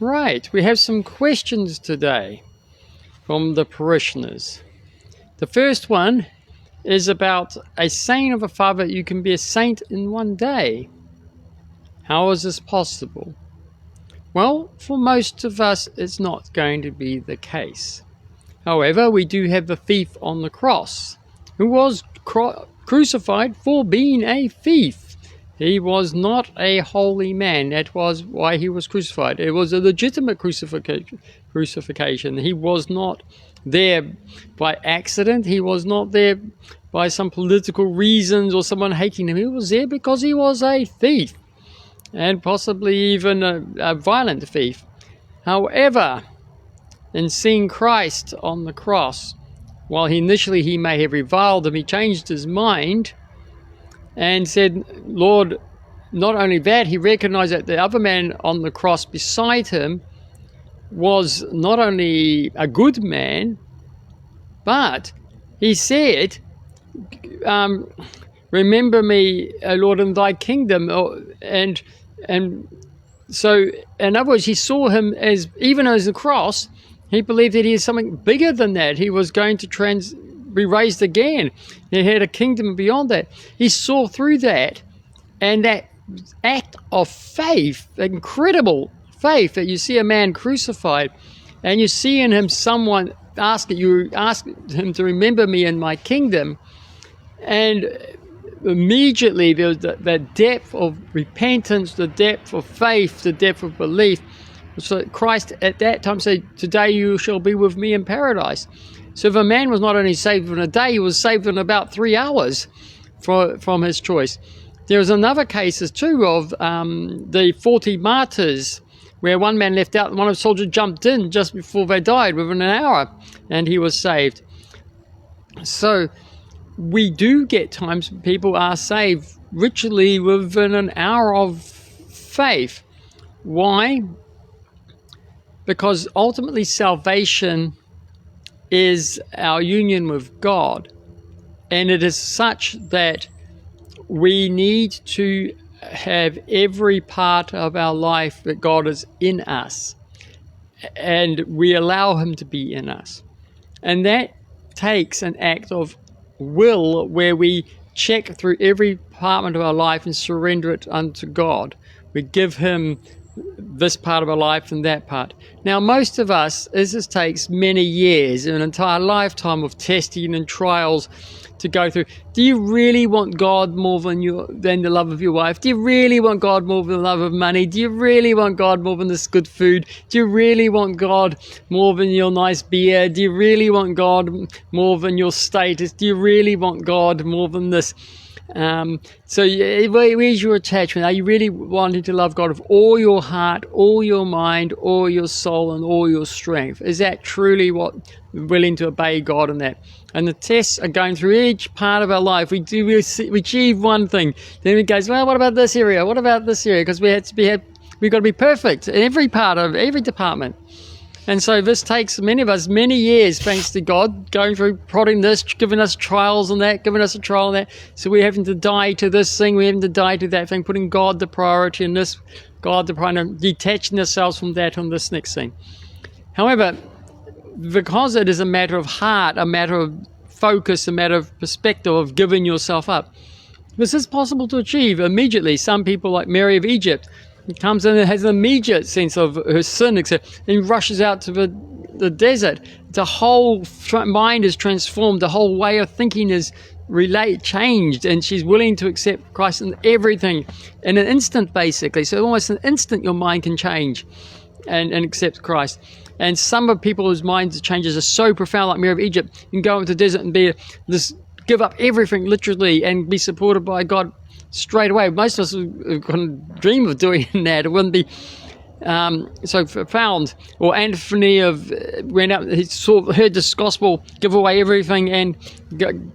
Right, we have some questions today from the parishioners. The first one is about a saying of a father, you can be a saint in one day. How is this possible? Well, for most of us, it's not going to be the case. However, we do have the thief on the cross, who was crucified for being a thief. He was not a holy man. That was why he was crucified. It was a legitimate crucifixion. He was not there by accident. He was not there by some political reasons or someone hating him. He was there because he was a thief, and possibly even a violent thief. However, in seeing Christ on the cross, while initially he may have reviled him, he changed his mind and said, Lord, not only that, he recognized that the other man on the cross beside him was not only a good man, but he said, remember me, O Lord, in thy kingdom. And so, in other words, he saw him as, even as the cross, he believed that he is something bigger than that. He was going to be raised again. He had a kingdom beyond that. He saw through that, and that act of faith, incredible faith, that you see a man crucified, and you see in him someone ask him to remember me in my kingdom, and immediately there was the depth of repentance, the depth of faith, the depth of belief. So Christ at that time said, today you shall be with me in paradise. So if a man was not only saved in a day, he was saved in about 3 hours from his choice. There's another cases too of the 40 martyrs, where one man left out and one of the soldiers jumped in just before they died within an hour, and he was saved. So we do get times when people are saved literally within an hour of faith. Why? Because ultimately salvation is our union with God, and it is such that we need to have every part of our life that God is in us, and we allow him to be in us. And that takes an act of will where we check through every department of our life and surrender it unto God. We give him this part of our life and that part. Now, most of us, this takes many years, an entire lifetime of testing and trials to go through. Do you really want God more than the love of your wife? Do you really want God more than the love of money? Do you really want God more than this good food? Do you really want God more than your nice beer? Do you really want God more than your status? Do you really want God more than this? So where's your attachment? Are you really wanting to love God with all your heart, all your mind, all your soul, and all your strength? Is that truly what willing to obey God in that? And the tests are going through each part of our life. We achieve one thing, then it goes, well, what about this area? What about this area? Because we've got to be perfect in every part of every department. And so this takes many of us many years, thanks to God, going through prodding this, giving us trials on that, giving us a trial on that. So we're having to die to this thing, we're having to die to that thing, putting God the priority in this, God the priority, detaching ourselves from that on this next thing. However, because it is a matter of heart, a matter of focus, a matter of perspective, of giving yourself up, this is possible to achieve immediately. Some people, like Mary of Egypt, comes in and has an immediate sense of her sin, etc., and rushes out to the desert. The whole mind is transformed, the whole way of thinking is changed, and she's willing to accept Christ in everything in an instant, basically. So almost an instant your mind can change and accept Christ. And some of people whose minds changes are so profound, like Mary of Egypt, you can go into the desert and give up everything literally and be supported by God straight away. Most of us couldn't dream of doing that. It wouldn't be so profound. Or Anthony went out, he heard this gospel, give away everything and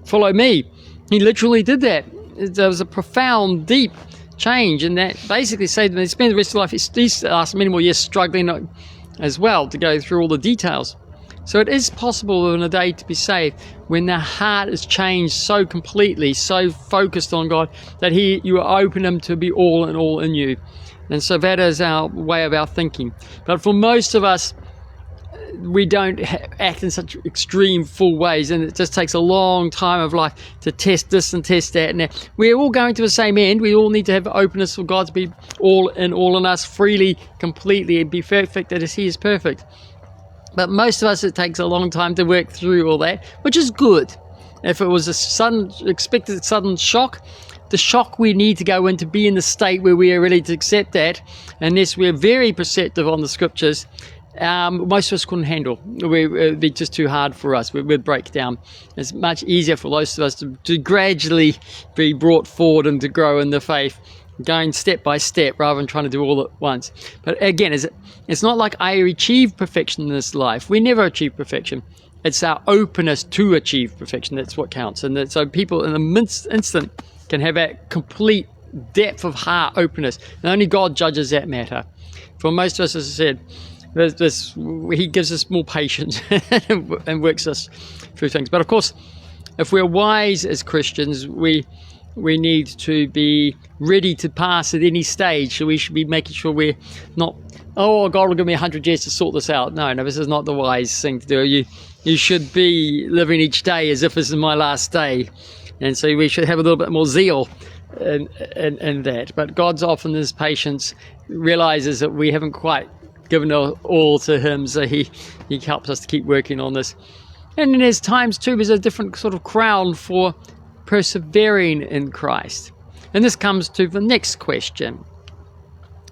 follow me. He literally did that. There was a profound, deep change, and that basically saved him. He spent the rest of life, he last many more years struggling as well to go through all the details. So it is possible in a day to be saved when the heart is changed so completely, so focused on God, that you open him to be all and all in you. And so that is our way of our thinking. But for most of us, we don't act in such extreme full ways, and it just takes a long time of life to test this and test that. And we're all going to the same end. We all need to have openness for God to be all in us, freely, completely, and be perfect as He is perfect. But most of us, it takes a long time to work through all that, which is good. If it was a expected sudden shock, the shock we need to go in to be in the state where we are ready to accept that, unless we're very perceptive on the scriptures, most of us couldn't handle. It'd be just too hard for us. We'd break down. It's much easier for most of us to gradually be brought forward and to grow in the faith, going step by step rather than trying to do all at once. But again, it's not like I achieve perfection in this life. We never achieve perfection. It's our openness to achieve perfection. That's what counts. And so people in an instant can have that complete depth of heart openness. And only God judges that matter. For most of us, as I said, He gives us more patience and works us through things. But of course, if we're wise as Christians, we need to be ready to pass at any stage. So we should be making sure we're not, oh, God will give me 100 years to sort this out. No, this is not the wise thing to do. You should be living each day as if this is my last day. And so we should have a little bit more zeal in that. But God's often His patience realizes that we haven't quite given all to Him, so he helps us to keep working on this. And then there's times too, there's a different sort of crown for persevering in Christ. And this comes to the next question,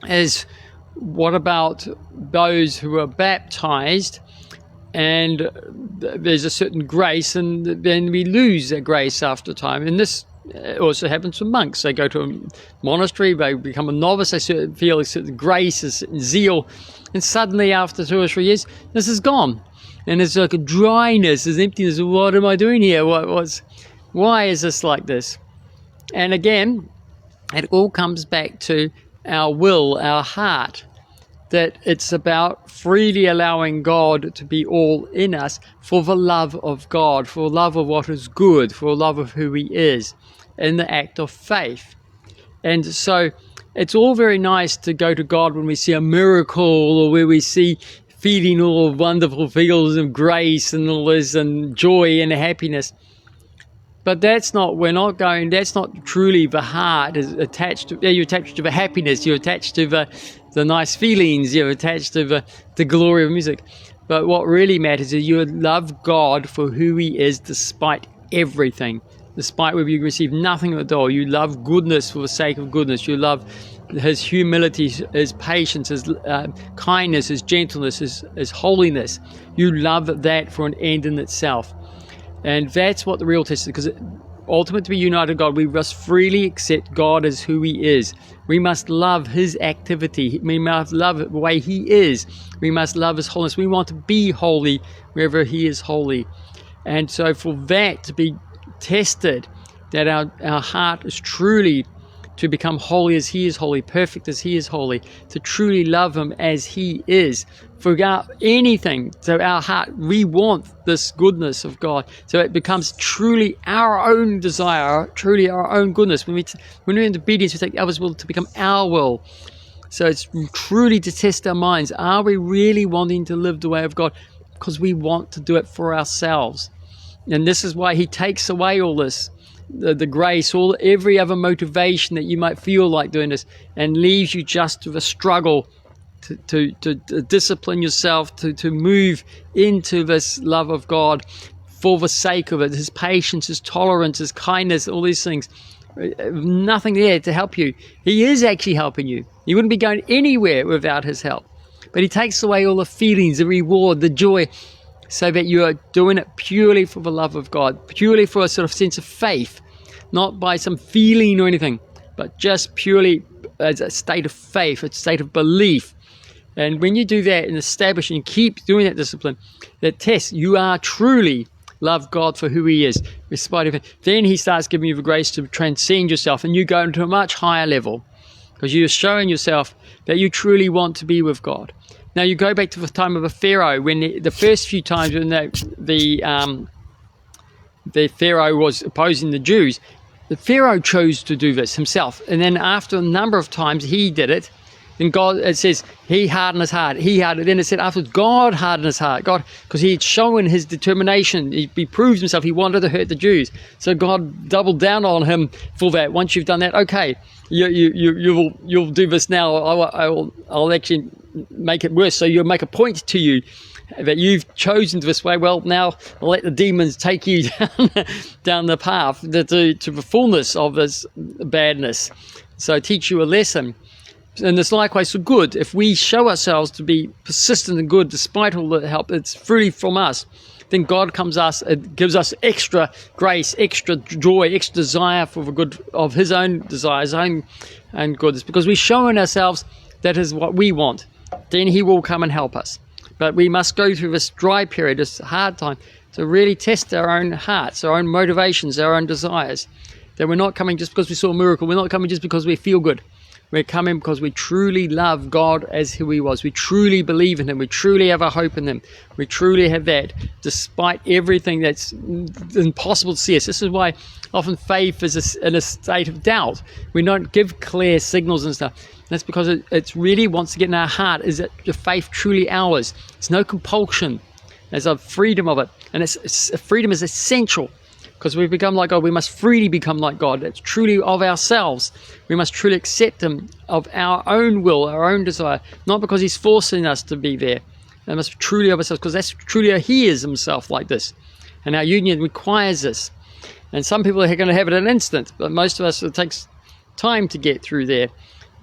is what about those who are baptized and there's a certain grace, and then we lose that grace after time? And this also happens for monks. They go to a monastery, they become a novice, they feel a certain grace, a certain zeal, and suddenly after 2 or 3 years, this is gone. And it's like a dryness, there's emptiness. What am I doing here? Why is this like this? And again, it all comes back to our will, our heart, that it's about freely allowing God to be all in us for the love of God, for love of what is good, for love of who He is, in the act of faith. And so it's all very nice to go to God when we see a miracle, or where we see feeling all wonderful feelings of grace and all this and joy and happiness. But that's not truly the heart is attached to. You're attached to the happiness, you're attached to the nice feelings, you're attached to the glory of music. But what really matters is you love God for who He is despite everything. Despite whether you receive nothing at all, you love goodness for the sake of goodness. You love His humility, His patience, His kindness, His gentleness, His holiness. You love that for an end in itself. And that's what the real test is, because ultimately to be united with God, we must freely accept God as who He is. We must love His activity. We must love the way He is. We must love His holiness. We want to be holy wherever He is holy. And so for that to be tested, that our heart is truly to become holy as He is holy, perfect as He is holy, to truly love Him as He is, forget anything. So our heart, we want this goodness of God, so it becomes truly our own desire, truly our own goodness. When we're in obedience, we take others' will to become our will. So it's truly to test our minds. Are we really wanting to live the way of God because we want to do it for ourselves? And this is why He takes away all this, the grace, every other motivation that you might feel like doing this, and leaves you just to the struggle to discipline yourself, to move into this love of God for the sake of it. His patience, His tolerance, His kindness, all these things. Nothing there to help you. He is actually helping you. You wouldn't be going anywhere without His help. But He takes away all the feelings, the reward, the joy, so that you are doing it purely for the love of God, purely for a sort of sense of faith, not by some feeling or anything, but just purely as a state of faith, a state of belief. And when you do that and establish and keep doing that discipline, that test, you are truly love God for who He is, despite everything. Then He starts giving you the grace to transcend yourself, and you go into a much higher level, because you're showing yourself that you truly want to be with God. Now you go back to the time of the Pharaoh, when the first few times when the Pharaoh was opposing the Jews, the Pharaoh chose to do this himself. And then after a number of times he did it, then God, it says, he hardened his heart. Then it said afterwards, God hardened his heart. God, because he had shown his determination. He proved himself. He wanted to hurt the Jews. So God doubled down on him for that. Once you've done that, okay, you'll do this now. I'll actually make it worse. So you'll make a point to you that you've chosen this way. Well, now I'll let the demons take you down the path to the fullness of this badness. So teach you a lesson. And it's likewise for good. If we show ourselves to be persistent and good, despite all the help that's freely from us, then God gives us extra grace, extra joy, extra desire for the good of his own desires, his own goodness. Because we've shown ourselves that is what we want. Then he will come and help us. But we must go through this dry period, this hard time, to really test our own hearts, our own motivations, our own desires. That we're not coming just because we saw a miracle. We're not coming just because we feel good. We're coming because we truly love God as who he was. We truly believe in him. We truly have a hope in him. We truly have that, despite everything that's impossible to see us. This is why often faith is in a state of doubt. We don't give clear signals and stuff. That's because it really wants to get in our heart. Is that the faith truly ours? There's no compulsion. There's a freedom of it. And freedom is essential. Because we become like God, we must freely become like God. It's truly of ourselves. We must truly accept him of our own will, our own desire, not because he's forcing us to be there. It must be truly of ourselves, because that's truly he is himself like this. And our union requires this. And some people are going to have it in an instant, but most of us, it takes time to get through there.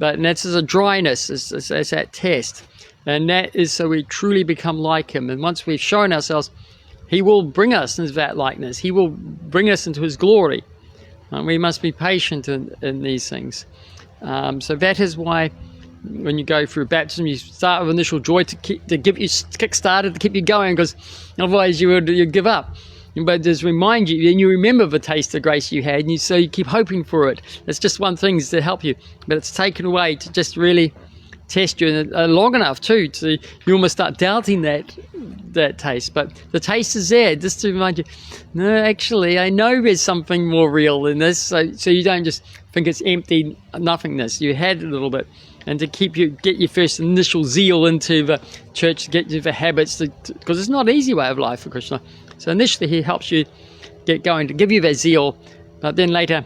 And that's as a dryness, it's that test. And that is so we truly become like him. And once we've shown ourselves, he will bring us into that likeness. He will bring us into his glory. And we must be patient in these things. So that is why when you go through baptism, you start with initial joy to give you kick-started, to keep you going, because otherwise you'd give up. But just remind you, and you remember the taste of grace you had, and so you keep hoping for it. It's just one thing to help you, but it's taken away to just really test you, and long enough too to you almost start doubting that taste. But the taste is there just to remind you, no, actually I know there's something more real than this, so you don't just think it's empty nothingness. You had a little bit, and to get your first initial zeal into the church, to get you the habits, because it's not an easy way of life for Christian life. So initially he helps you get going, to give you that zeal, but then later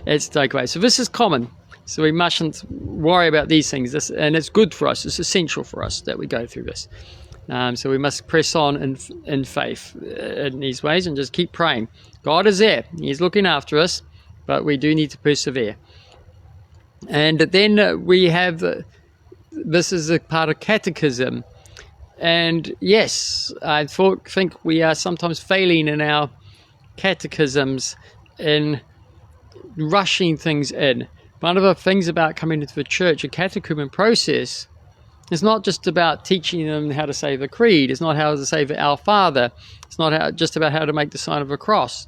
it's taken away. So this is common. So we mustn't worry about these things, and it's good for us. It's essential for us that we go through this. So we must press on in faith in these ways and just keep praying. God is there. He's looking after us, but we do need to persevere. And then we have, this is a part of catechism. And yes, I think we are sometimes failing in our catechisms in rushing things in. One of the things about coming into the church, a catechumen process, is not just about teaching them how to say the creed. It's not how to say the Our Father. It's not just about how to make the sign of the cross.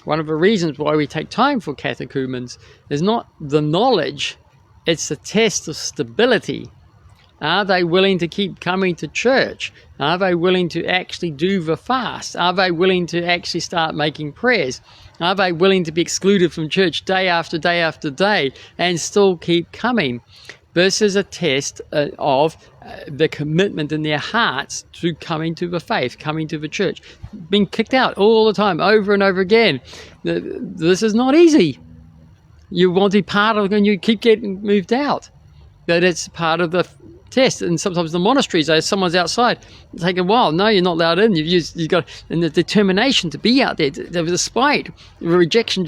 One of the reasons why we take time for catechumens is not the knowledge, it's the test of stability. Are they willing to keep coming to church? Are they willing to actually do the fast? Are they willing to actually start making prayers? Are they willing to be excluded from church day after day after day and still keep coming? This is a test of the commitment in their hearts to coming to the faith, coming to the church. Being kicked out all the time, over and over again. This is not easy. You want to be part of it and you keep getting moved out. That it's part of the test. And sometimes the monasteries, someone's outside, it take a while. No, you're not allowed in. You've got and the determination to be out there, despite rejection.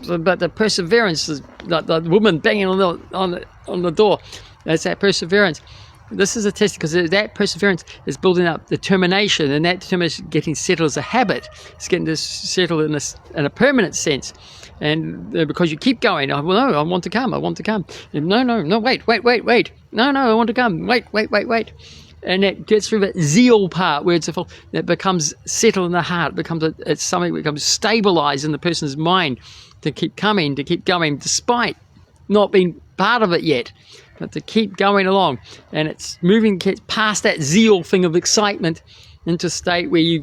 But the perseverance is like the woman banging on the door. That's that perseverance. This is a test because that perseverance is building up determination, and that determination getting settled as a habit. It's getting this settled in a permanent sense. And because you keep going, well, no, I want to come. And no, wait. No, I want to come. Wait. And it gets through that zeal part where it becomes settled in the heart. It's something that becomes stabilized in the person's mind to keep coming, to keep going, despite not being part of it yet, but to keep going along. And it's moving past that zeal thing of excitement into a state where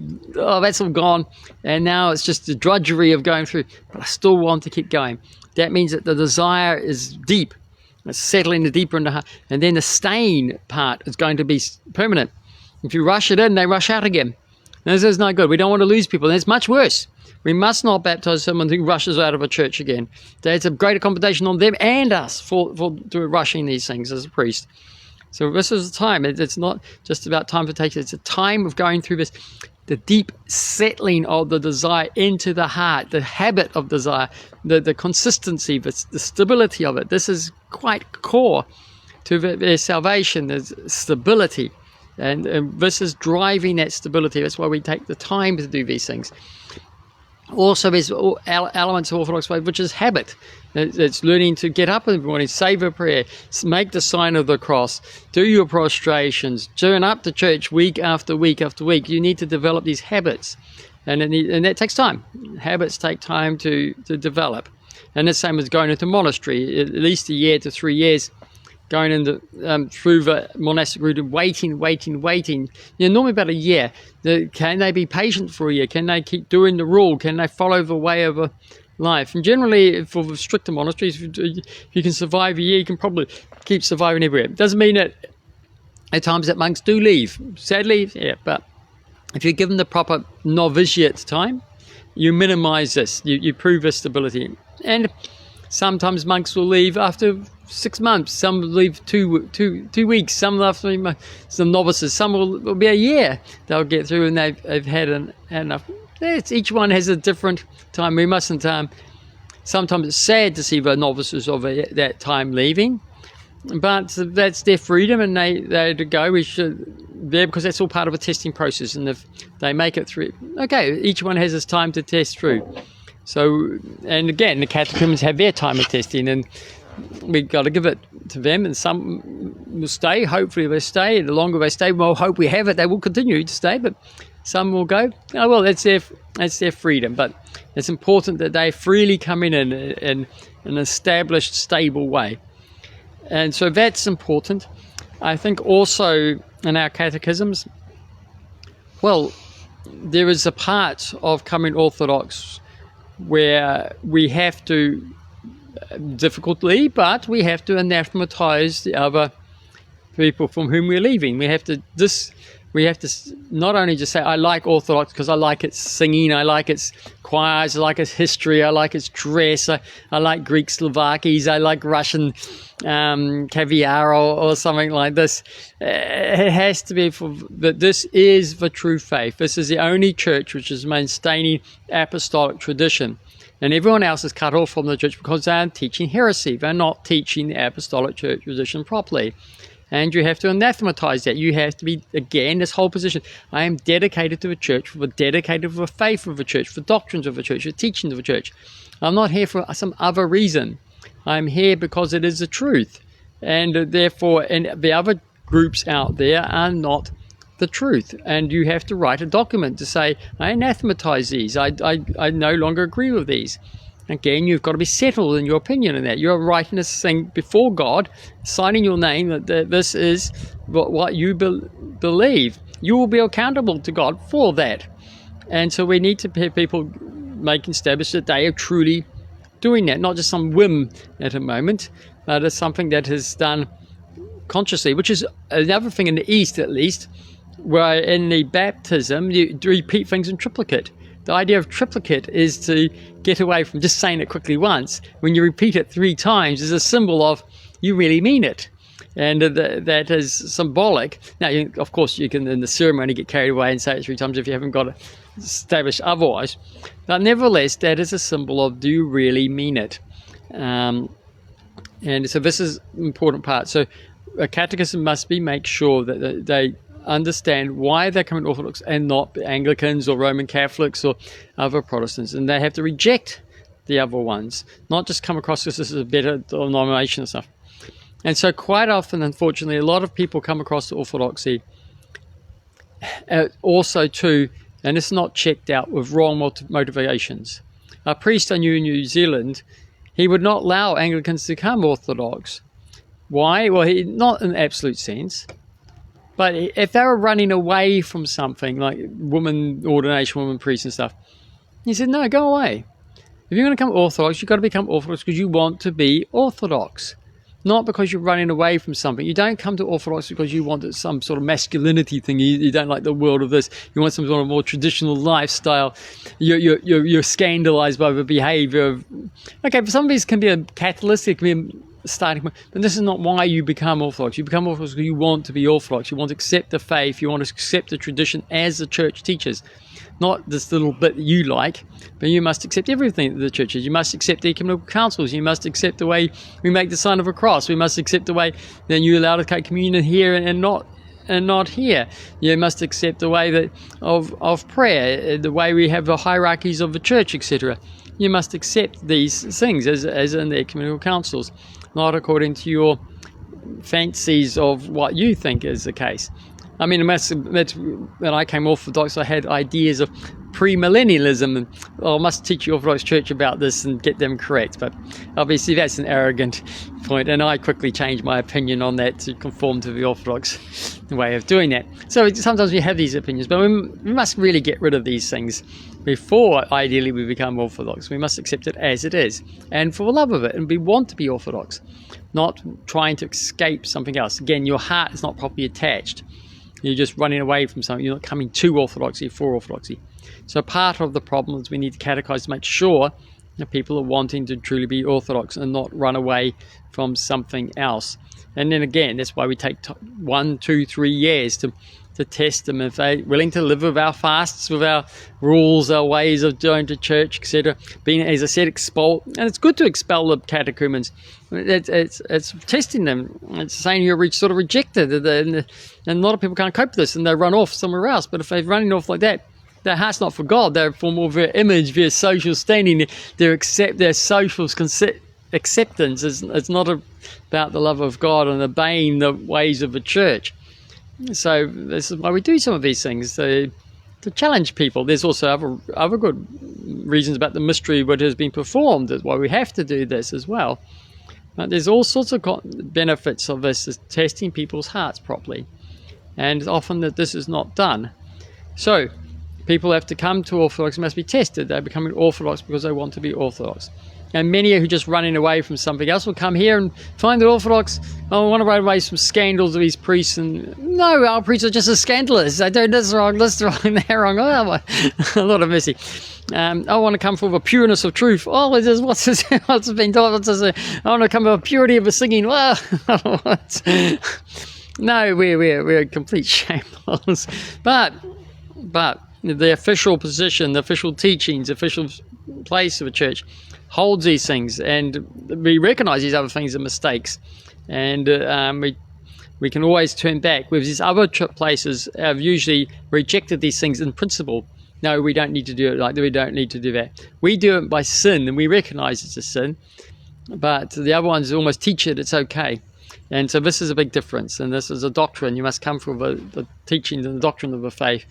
that's all gone, and now it's just the drudgery of going through, but I still want to keep going. That means that the desire is deep, It's settling the deeper in the heart. And then the stain part is going to be permanent. If you rush it in, they rush out again. And this is not good. We don't want to lose people. And it's much worse. We must not baptize someone who rushes out of a church again. That's a greater compensation on them and us for rushing these things as a priest. So this is the time. It's not just about time for taking. It's a time of going through this, the deep settling of the desire into the heart, the habit of desire, the consistency, the stability of it. This is quite core to their salvation. There's stability. And this is driving that stability. That's why we take the time to do these things. Also, there's elements of Orthodox faith, which is habit. It's learning to get up in the morning, say the prayer, make the sign of the cross, do your prostrations, turn up to church week after week after week. You need to develop these habits, and that takes time. Habits take time to develop. And the same as going into monastery, at least a year to 3 years, going into through the monastic route and waiting. Normally about a year. Can they be patient for a year? Can they keep doing the rule? Can they follow the way of a life? And generally, for the stricter monasteries, if you can survive a year, you can probably keep surviving everywhere. It doesn't mean that at times that monks do leave. Sadly, yeah, but if you give them the proper novitiate time, you minimize this. You prove this stability. And sometimes monks will leave after 6 months, some leave two weeks, some after some novices, some will be a year they'll get through and they've had enough. Each one has a different time. We mustn't, sometimes it's sad to see the novices of that time leaving, but that's their freedom and they to go. We should there because that's all part of a testing process, and if they make it through, okay, each one has its time to test through. So, and again, the catechumens have their time of testing, and we've got to give it to them, and some will stay. Hopefully they stay. The longer they stay, we'll hope we have it. They will continue to stay, but some will go. Oh well, that's their freedom. But it's important that they freely come in an established, stable way, and so that's important. I think also in our catechisms, well, there is a part of coming Orthodox where we have to, difficultly, but we have to anathematize the other people from whom we're leaving. We have to not only just say, I like Orthodox because I like its singing, I like its choirs, I like its history, I like its dress, I like Greek Slovakis, I like Russian caviar or something like this. It has to be that this is the true faith. This is the only church which is maintaining apostolic tradition. And everyone else is cut off from the church because they are teaching heresy. They're not teaching the apostolic church tradition properly. And you have to anathematize that. You have to be, again, this whole position. I am dedicated to the church, dedicated to the faith of the church, for doctrines of the church, for teachings of the church. I'm not here for some other reason. I'm here because it is the truth. And therefore, and the other groups out there are not the truth. And you have to write a document to say, I anathematize these. I no longer agree with these. Again, you've got to be settled in your opinion in that. You're writing this thing before God, signing your name that this is what you believe. You will be accountable to God for that. And so we need to have people establish that they are truly doing that, not just some whim at a moment, but it's something that is done consciously, which is another thing in the East at least, where in the baptism you repeat things in triplicate. The idea of triplicate is to get away from just saying it quickly once. When you repeat it 3 times, is a symbol of you really mean it. And that is symbolic. Now, of course, you can in the ceremony get carried away and say it 3 times if you haven't got it established otherwise. But nevertheless, that is a symbol of do you really mean it. And so this is an important part. So a catechism must make sure that they understand why they're coming Orthodox and not Anglicans or Roman Catholics or other Protestants, and they have to reject the other ones, not just come across as this is a better denomination and stuff. And so quite often, unfortunately, a lot of people come across to Orthodoxy also too, and it's not checked out, with wrong motivations. A priest I knew in New Zealand, he would not allow Anglicans to become Orthodox. Why? Well, not in an absolute sense. But if they were running away from something like woman ordination, woman priests and stuff, he said, no, go away. If you're going to become Orthodox, you've got to become Orthodox because you want to be Orthodox. not because you're running away from something. You don't come to Orthodox because you want some sort of masculinity thing. You don't like the world of this. You want some sort of more traditional lifestyle. You're scandalized by the behavior of... Okay, for some of these can be a catalyst, it can be a starting point, but this is not why you become Orthodox. You become Orthodox because you want to be Orthodox. You want to accept the faith. You want to accept the tradition as the church teaches. Not this little bit that you like, but you must accept everything that the church is. You must accept the ecumenical councils. You must accept the way we make the sign of a cross. We must accept the way that you allow to take communion here and not here. You must accept the way that of prayer, the way we have the hierarchies of the church, etc. You must accept these things as in the ecumenical councils, not according to your fancies of what you think is the case. I mean, that's when I came Orthodox, I had ideas of premillennialism, and I must teach the Orthodox Church about this and get them correct. But obviously that's an arrogant point, and I quickly changed my opinion on that to conform to the Orthodox way of doing that. So sometimes we have these opinions, but we must really get rid of these things before ideally we become Orthodox. We must accept it as it is, and for the love of it, and we want to be Orthodox, not trying to escape something else. Again, your heart is not properly attached. You're just running away from something. You're not coming to Orthodoxy for Orthodoxy. So part of the problem is we need to catechize to make sure that people are wanting to truly be Orthodox and not run away from something else. And then again, that's why we take 1, 2, 3 years to test them if they're willing to live with our fasts, with our rules, our ways of going to church, etc. Being, as I said, expel, and it's good to expel the catechumens. It's testing them. It's saying you're sort of rejected, and a lot of people can't cope with this, and they run off somewhere else. But if they're running off like that, their heart's not for God. They're for more of their image, their social standing, their social acceptance. It's not about the love of God and obeying the ways of the church. So this is why we do some of these things, to challenge people. There's also other good reasons about the mystery what has been performed. That's why we have to do this as well. But there's all sorts of benefits of this, is testing people's hearts properly. And often that this is not done. So people have to come to Orthodox, must be tested. They're becoming Orthodox because they want to be Orthodox. And many who are just running away from something else will come here and find that Orthodox, I want to run away from scandals of these priests. And no, our priests are just as scandalous. They do this wrong, that wrong. Oh, a lot of messy. I want to come from a pureness of truth. Oh, what's been taught? I want to come from a purity of the singing. Well, no, we're complete shambles. But the official position, the official teachings, the official place of the church holds these things, and we recognize these other things are mistakes, and we can always turn back. Whereas these other places have usually rejected these things in principle. No, we don't need to do it like that. We don't need to do that. We do it by sin, and we recognize it's a sin, but the other ones almost teach it's okay. And so this is a big difference, and this is a doctrine. You must come from the teachings and the doctrine of the faith.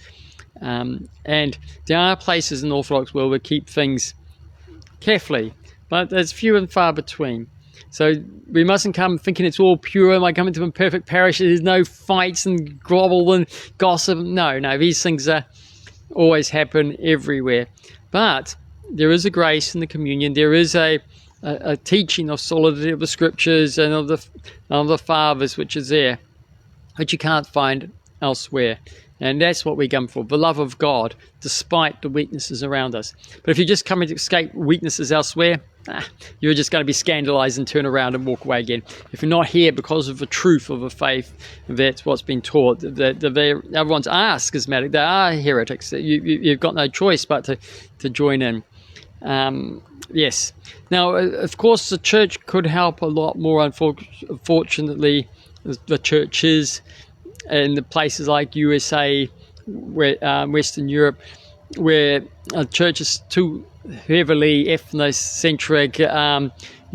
And there are places in the Orthodox where we keep things carefully, but there's few and far between. So we mustn't come thinking it's all pure. Am I coming to a perfect parish? There's no fights and grovel and gossip. No, these things always happen everywhere. But there is a grace in the communion. There is a teaching of solidity of the scriptures and of the fathers, which is there, which you can't find elsewhere. And that's what we come for, the love of God, despite the weaknesses around us. But if you're just coming to escape weaknesses elsewhere, you're just going to be scandalized and turn around and walk away again. If you're not here because of the truth of the faith, that's what's been taught. Everyone's are schismatic, they are heretics. You've got no choice but to join in. Yes. Now, of course, the church could help a lot more. Unfortunately, the churches in the places like USA, Western Europe, where a church is too heavily ethnocentric,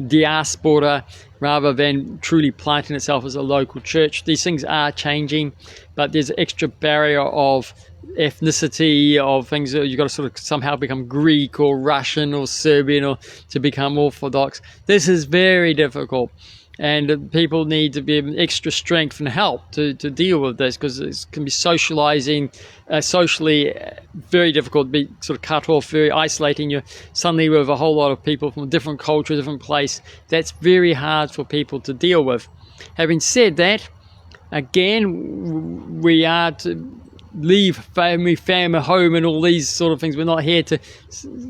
diaspora, rather than truly planting itself as a local church. These things are changing, but there's an extra barrier of ethnicity, of things that you've got to sort of somehow become Greek or Russian or Serbian or to become Orthodox. This is very difficult. and people need to be extra strength and help to deal with this, because it can be socially very difficult to be sort of cut off, very isolating. You're suddenly with a whole lot of people from a different culture, different place. That's very hard for people to deal with. Having said that, again, we are to leave family, home, and all these sort of things. We're not here to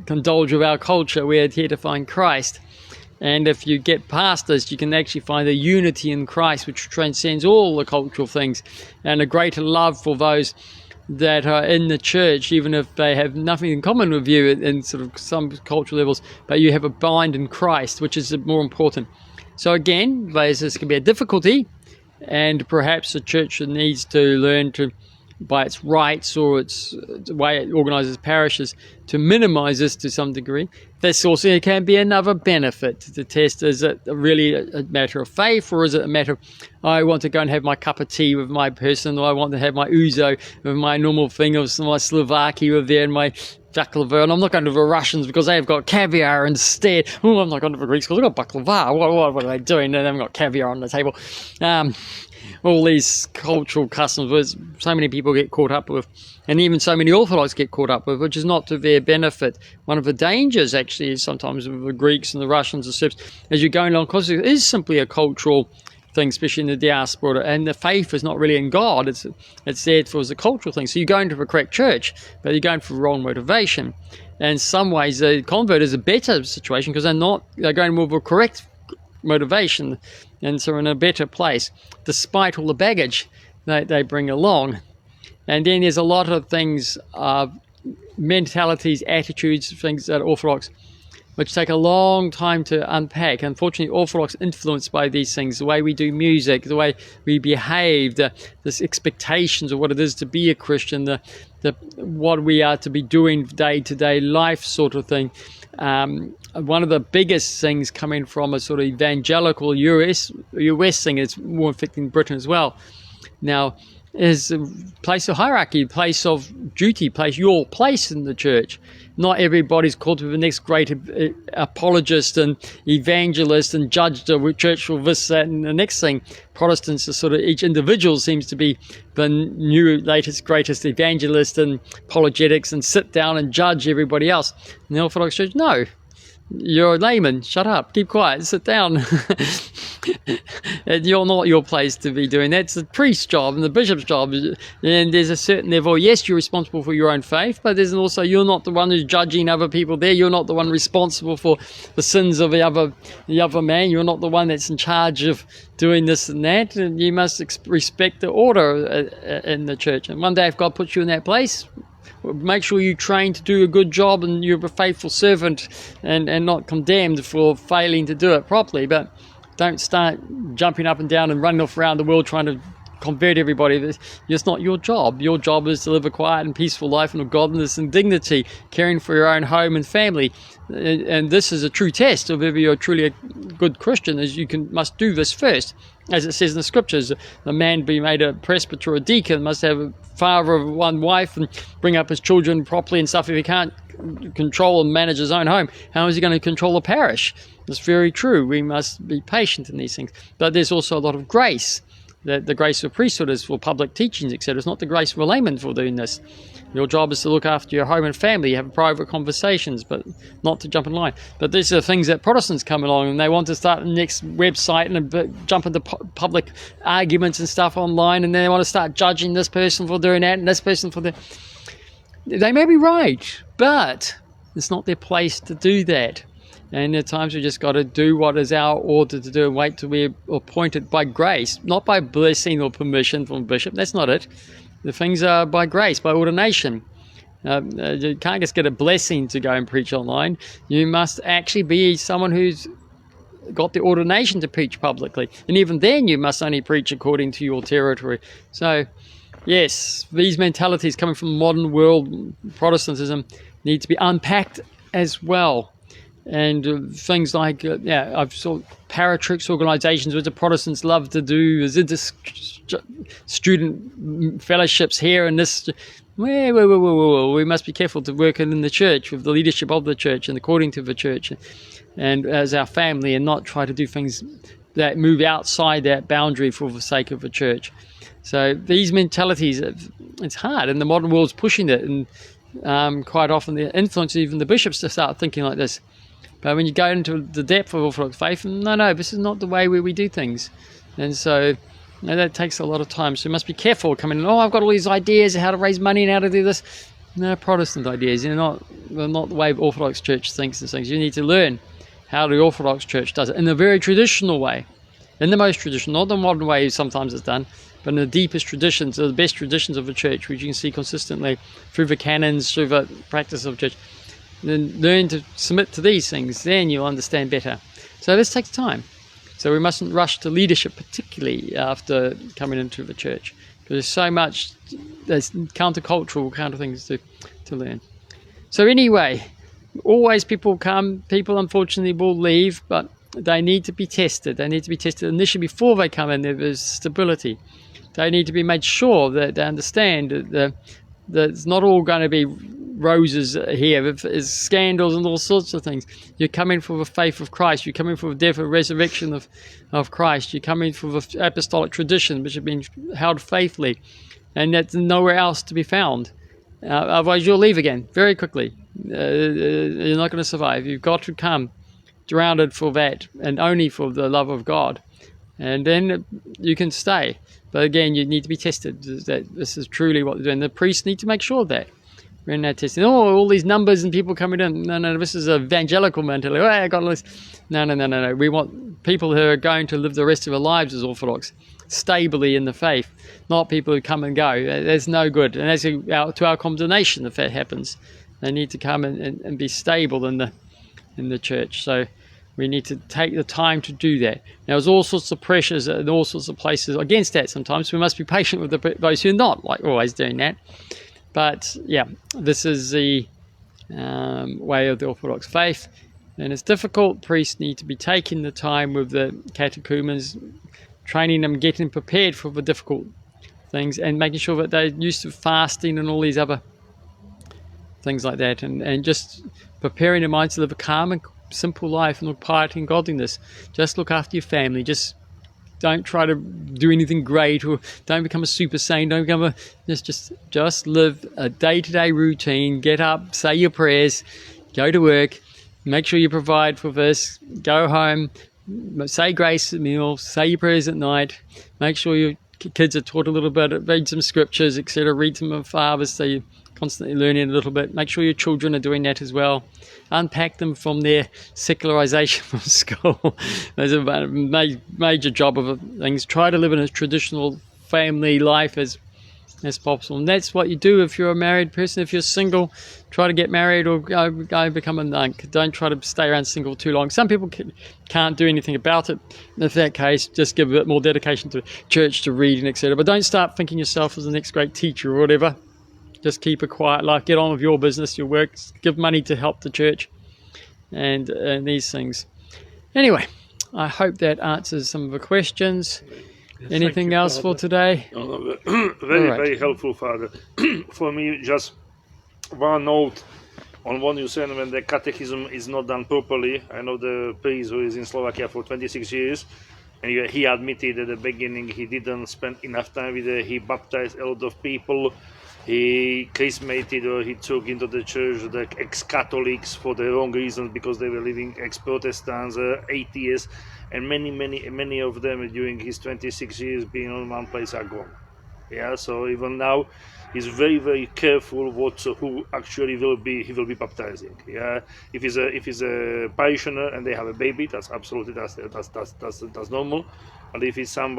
indulge with our culture. We're here to find Christ. And if you get past this, you can actually find a unity in Christ which transcends all the cultural things, and a greater love for those that are in the church, even if they have nothing in common with you in sort of some cultural levels, but you have a bind in Christ, which is more important. So again, this can be a difficulty, and perhaps the church needs to learn to, by its rights or its way it organises parishes, to minimise this to some degree. This also can be another benefit to test. Is it really a matter of faith, or is it a matter of, I want to go and have my cup of tea with my person, or I want to have my ouzo with my normal thing, of my Slovakia with there and my baklava, and I'm not going to the Russians because they've got caviar instead. Oh, I'm not going to the Greeks because they've got baklava. What are they doing? They haven't got caviar on the table. All these cultural customs, which so many people get caught up with, and even so many Orthodox get caught up with, which is not to their benefit. One of the dangers actually is sometimes with the Greeks and the Russians and Serbs, as you're going along, because it is simply a cultural thing, especially in the diaspora, and the faith is not really in God, it's there for as a cultural thing. So you're going to the correct church, but you're going for the wrong motivation. And in some ways the convert is a better situation, because they're going with the correct motivation, and so in a better place despite all the baggage they bring along. And then there's a lot of things, mentalities, attitudes, things that are Orthodox, which take a long time to unpack. Unfortunately, Orthodox influenced by these things, the way we do music, the way we behave, the expectations of what it is to be a Christian, the what we are to be doing day-to-day life sort of thing. One of the biggest things coming from a sort of evangelical US thing, is more affecting Britain as well now, is a place of hierarchy, place of duty, your place in the church. Not everybody's called to be the next great apologist and evangelist and judge the church for this, that, and the next thing. Protestants are sort of, each individual seems to be the new, latest, greatest evangelist and apologetics, and sit down and judge everybody else. In the Orthodox Church, no. You're a layman. Shut up. Keep quiet. Sit down. And you're not your place to be doing that. It's the priest's job and the bishop's job. And there's a certain level, yes, you're responsible for your own faith, but there's also, you're not the one who's judging other people there. You're not the one responsible for the sins of the other man. You're not the one that's in charge of doing this and that. And you must respect the order in the church. And one day, if God puts you in that place, make sure you train to do a good job and you're a faithful servant, and not condemned for failing to do it properly. But don't start jumping up and down and running off around the world trying to convert everybody. It's not your job. Your job is to live a quiet and peaceful life of godliness and dignity, caring for your own home and family. And this is a true test of whether you're truly a good Christian, is must do this first. As it says in the scriptures, the man be made a presbyter or a deacon must have a father of one wife and bring up his children properly and stuff. If he can't control and manage his own home, how is he going to control a parish? It's very true. We must be patient in these things. But there's also a lot of grace. The grace of priesthood is for public teachings, etc. It's not the grace of a layman for doing this. Your job is to look after your home and family, have private conversations, but not to jump in line. But these are things that Protestants come along and they want to start the next website and jump into public arguments and stuff online, and they want to start judging this person for doing that and this person for that. They may be right, but it's not their place to do that. And at times we just got to do what is our order to do and wait till we're appointed by grace, not by blessing or permission from a bishop. That's not it. The things are by grace, by ordination. You can't just get a blessing to go and preach online. You must actually be someone who's got the ordination to preach publicly. And even then you must only preach according to your territory. So, yes, these mentalities coming from modern world Protestantism need to be unpacked as well. And things like, I've saw paratrix organizations, which the Protestants love to do, is student fellowships here and this. Whoa. We must be careful to work in the church with the leadership of the church and according to the church and as our family, and not try to do things that move outside that boundary for the sake of the church. So these mentalities, it's hard, and the modern world's pushing it, and quite often the influence even the bishops to start thinking like this. But when you go into the depth of Orthodox faith, no, this is not the way where we do things. And so that takes a lot of time. So you must be careful coming in, I've got all these ideas of how to raise money and how to do this. No, Protestant ideas. They're not the way Orthodox Church thinks and things. You need to learn how the Orthodox Church does it in a very traditional way, in the most traditional, not the modern way sometimes it's done, but in the deepest traditions, the best traditions of the church, which you can see consistently through the canons, through the practice of church. Then learn to submit to these things, then you'll understand better. So this takes time. So we mustn't rush to leadership, particularly after coming into the church, because there's so much, there's countercultural kind of things to learn. So anyway, always people come, people unfortunately will leave, but they need to be tested. They need to be tested initially before they come in. There's stability. They need to be made sure that they understand that it's not all going to be roses here. There's scandals and all sorts of things. You're coming for the faith of Christ. You're coming for the death and resurrection of Christ. You're coming for the apostolic tradition, which have been held faithfully, and that's nowhere else to be found. Otherwise, you'll leave again very quickly. You're not going to survive. You've got to come grounded for that and only for the love of God, and then you can stay. But again, you need to be tested that this is truly what they're doing. The priests need to make sure that we're in that testing. All these numbers and people coming in. No, this is evangelical mentality. I got all this. No. We want people who are going to live the rest of their lives as Orthodox, stably in the faith, not people who come and go. That's no good, and that's to our condemnation if that happens. They need to come and be stable in the church. So we need to take the time to do that. Now, there's all sorts of pressures in all sorts of places against that sometimes. We must be patient with those who are not like always doing that. But yeah, this is the way of the Orthodox faith. And it's difficult. Priests need to be taking the time with the catechumens, training them, getting them prepared for the difficult things, and making sure that they're used to fasting and all these other things like that, and just preparing their minds to live a calm and simple life and look piety and godliness. Just look after your family. Just don't try to do anything great, or don't become a super saint. Don't become just live a day-to-day routine. Get up, say your prayers, go to work, make sure you provide for this, go home, say grace at meals, say your prayers at night, make sure your kids are taught a little bit, read some scriptures, etc. Read some of fathers, so you're constantly learning a little bit. Make sure your children are doing that as well. Unpack them from their secularization from school. There's a major job of things. Try to live in a traditional family life as possible. And that's what you do if you're a married person. If you're single, try to get married or go become a monk. Don't try to stay around single too long. Some people can't do anything about it. In that case, just give a bit more dedication to church, to reading, etc. But don't start thinking yourself as the next great teacher or whatever. Just keep a quiet life. Get on with your business, your work. Give money to help the church and these things. Anyway, I hope that answers some of the questions. Yes, anything else Father. for today? No, very, All right. very helpful, Father. For me, just one note on what you said when the catechism is not done properly. I know the priest who is in Slovakia for 26 years, and he admitted at the beginning he didn't spend enough time with it. He baptized a lot of people. He charismated, or he took into the church the ex-Catholics for the wrong reasons, because they were living ex-Protestants, atheists, and many of them during his 26 years being on one place are gone. Yeah, so even now he's very, very careful who actually he will be baptizing. Yeah, if he's a parishioner and they have a baby, that's absolutely that's normal. But if it's some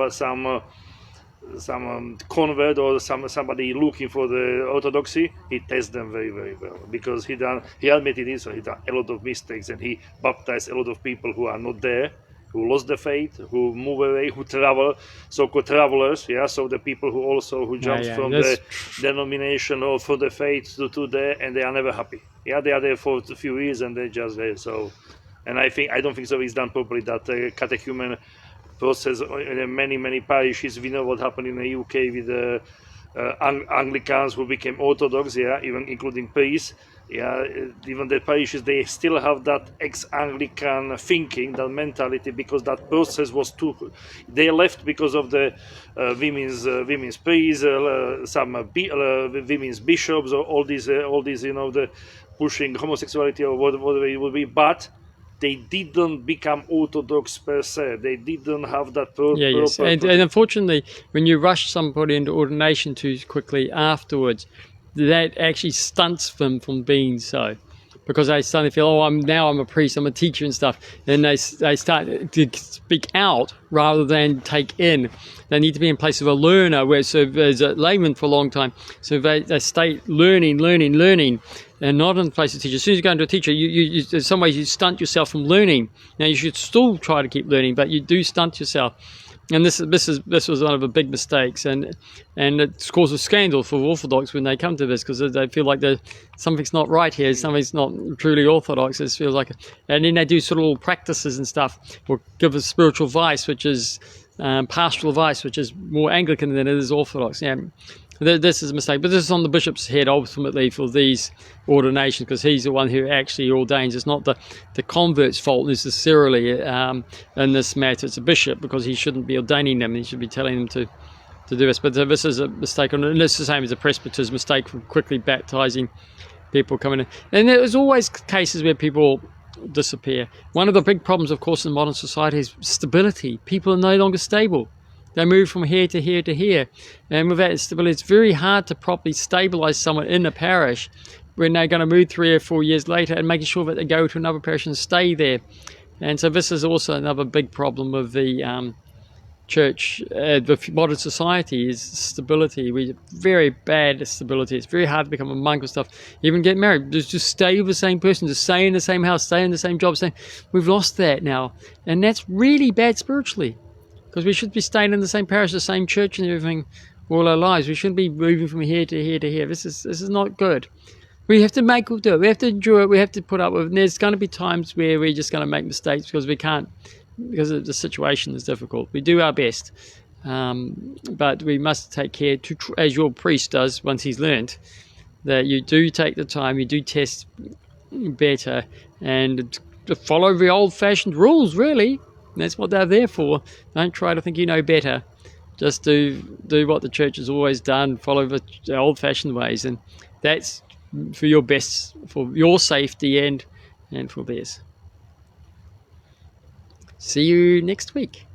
convert or somebody looking for the orthodoxy, he tests them very, very well, because he admitted it, so he done a lot of mistakes, and he baptized a lot of people who are not there, who lost the faith, who move away, who travel, so-called travelers. Yeah, so the people who jump from the denomination or for the faith to there, and they are never happy. Yeah, they are there for a few years and they're just there. So, and I don't think so it's done properly, that catechumen process in many parishes. We know what happened in the UK with the Anglicans who became Orthodox, yeah, even including priests. yeah, even the parishes, they still have that ex-Anglican thinking, that mentality, because that process was too. They left because of the women's priests, some women's bishops, or all these, the pushing homosexuality or whatever it would be, but they didn't become orthodox per se. They didn't have that Yes, and unfortunately, when you rush somebody into ordination too quickly afterwards, that actually stunts them from being so, because they suddenly feel, oh, I'm a priest, I'm a teacher and stuff, and they start to speak out rather than take in. They need to be in place of a learner, where so as a layman for a long time, so they stay learning, and not in the place of teacher. As soon as you go into a teacher, you in some ways you stunt yourself from learning. Now you should still try to keep learning, but you do stunt yourself. And this was one of the big mistakes, and it causes scandal for Orthodox when they come to this, because they feel like something's not right here, something's not truly Orthodox. It feels like, and then they do sort of little practices and stuff, or give a spiritual advice, which is pastoral advice, which is more Anglican than it is Orthodox. Yeah, this is a mistake, but this is on the bishop's head ultimately for these ordinations, because he's the one who actually ordains. It's not the convert's fault necessarily in this matter. It's a bishop, because he shouldn't be ordaining them. He should be telling them to do this. But this is a mistake, and it's the same as the presbyter's mistake for quickly baptizing people coming in. And there's always cases where people disappear. One of the big problems, of course, in modern society is stability. People are no longer stable. They move from here to here to here. And with that stability, it's very hard to properly stabilize someone in a parish when they're going to move 3 or 4 years later, and making sure that they go to another parish and stay there. And so this is also another big problem of the church, the modern society, is stability. We very bad stability. It's very hard to become a monk and stuff. Even get married, just stay with the same person, just stay in the same house, stay in the same job. We've lost that now, and that's really bad spiritually. Because we should be staying in the same parish, the same church and everything all our lives. We shouldn't be moving from here to here to here. This is not good. We have to make it do it. We have to endure it. We have to put up with it. And there's going to be times where we're just going to make mistakes because we can't, because the situation is difficult. We do our best. But we must take care, as your priest does once he's learnt, that you do take the time, you do test better, and to follow the old-fashioned rules, really. That's what they're there for. Don't try to think you know better. Just do what the church has always done. Follow the old-fashioned ways, and that's for your best, for your safety and for theirs. See you next week.